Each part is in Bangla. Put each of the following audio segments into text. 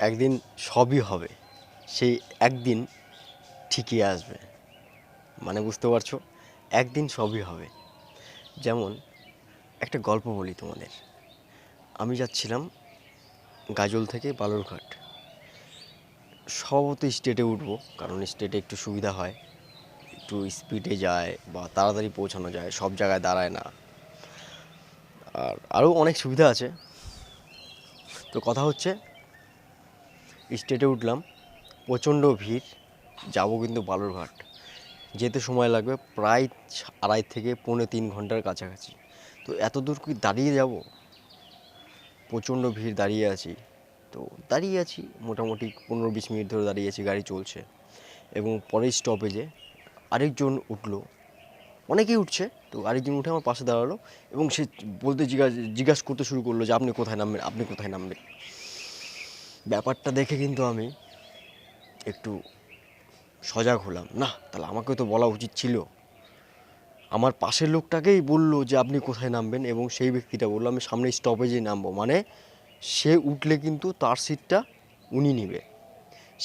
একদিন সবই হবে, সেই একদিন ঠিকই আসবে। মানে বুঝতে পারছো, একদিন সবই হবে। যেমন একটা গল্প বলি তোমাদের। আমি যাচ্ছিলাম গাজল থেকে বালুরঘাট। স্বভাবত স্টেটে উঠবো, কারণ স্টেটে একটু সুবিধা হয়, একটু স্পিডে যায় বা তাড়াতাড়ি পৌঁছানো যায়, সব জায়গায় দাঁড়ায় না, আর আরও অনেক সুবিধা আছে। তো কথা হচ্ছে, স্টেটে উঠলাম, প্রচণ্ড ভিড়, যাব কিন্তু বালুরঘাট। যেতে সময় লাগবে প্রায় 2.5 থেকে 3.25 ঘন্টার কাছাকাছি। তো এত দূর কি দাঁড়িয়ে যাব? প্রচণ্ড ভিড়, দাঁড়িয়ে আছি। তো দাঁড়িয়ে আছি মোটামুটি 15-20 মিনিট ধরে দাঁড়িয়ে আছি, গাড়ি চলছে। এবং পরের স্টপেজে আরেকজন উঠলো, অনেকেই উঠছে, তো আরেকজন উঠে আমার পাশে দাঁড়ালো এবং সে বলতে জিজ্ঞাসা করতে শুরু করলো যে আপনি কোথায় নামবেন, আপনি কোথায় নামবেন। ব্যাপারটা দেখে কিন্তু আমি একটু সজাগ হলাম, না তাহলে আমাকেও তো বলা উচিত ছিল। আমার পাশের লোকটাকেই বলল যে আপনি কোথায় নামবেন, এবং সেই ব্যক্তিটা বললো আমি সামনে স্টপেজেই নামবো। মানে সে উঠলে কিন্তু তার সিটটা উনি নেবে,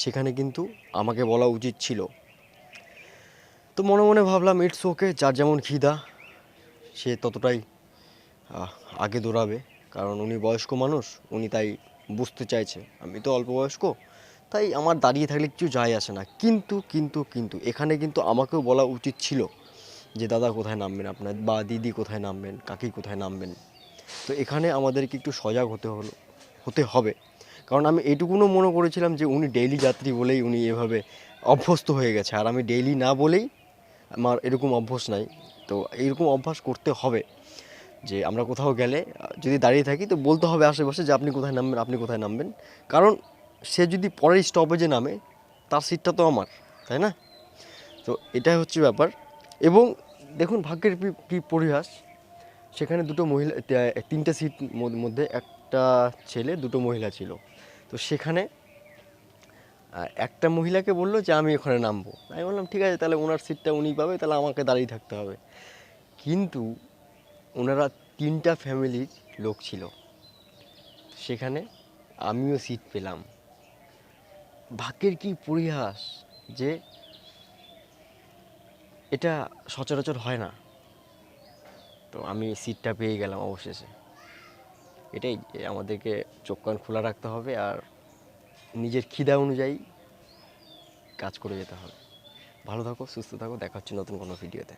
সেখানে কিন্তু আমাকে বলা উচিত ছিল। তো মনে মনে ভাবলাম ইটস ওকে, যার যেমন খিদা সে ততটাই আগে দৌড়াবে, কারণ উনি বয়স্ক মানুষ, উনি তাই বুঝতে চাইছে আমি তো অল্প বয়স্ক, তাই আমার দাঁড়িয়ে থাকলে কিছু যায় আসে না। কিন্তু এখানে কিন্তু আমাকেও বলা উচিত ছিল যে দাদা কোথায় নামবেন আপনার, বা দিদি কোথায় নামবেন, কাকি কোথায় নামবেন। তো এখানে আমাদেরকে একটু সজাগ হতে হবে, কারণ আমি এইটুকুনও মনে করেছিলাম যে উনি ডেইলি যাত্রী বলেই উনি এভাবে অভ্যস্ত হয়ে গেছে, আর আমি ডেইলি না বলেই আমার এরকম অভ্যাস নাই। তো এইরকম অভ্যাস করতে হবে যে আমরা কোথাও গেলে যদি দাঁড়িয়ে থাকি তো বলতে হবে আশেপাশে যে আপনি কোথায় নামবেন, আপনি কোথায় নামবেন। কারণ সে যদি পরের স্টপেজে নামে, তার সিটটা তো আমার, তাই না? তো এটাই হচ্ছে ব্যাপার। এবং দেখুন ভাগ্যের কী পরিহাস, সেখানে দুটো মহিলা, 3টে সিট মধ্যে একটা ছেলে, দুটো মহিলা ছিল। তো সেখানে একটা মহিলাকে বললো যে আমি ওখানে নামবো। আমি বললাম ঠিক আছে, তাহলে ওনার সিটটা উনি পাবে, তাহলে আমাকে দাঁড়িয়ে থাকতে হবে। কিন্তু ওনারা 3টা ফ্যামিলির লোক ছিল, সেখানে আমিও সিট পেলাম। ভাগ্যের কি পরিহাস যে এটা সচরাচর হয় না। তো আমি সিটটা পেয়ে গেলাম অবশেষে। এটাই আমাদেরকে চোখ কান খোলা রাখতে হবে, আর নিজের খিদা অনুযায়ী কাজ করে যেতে হবে। ভালো থাকো, সুস্থ থাকো, দেখা হচ্ছে নতুন কোনো ভিডিওতে।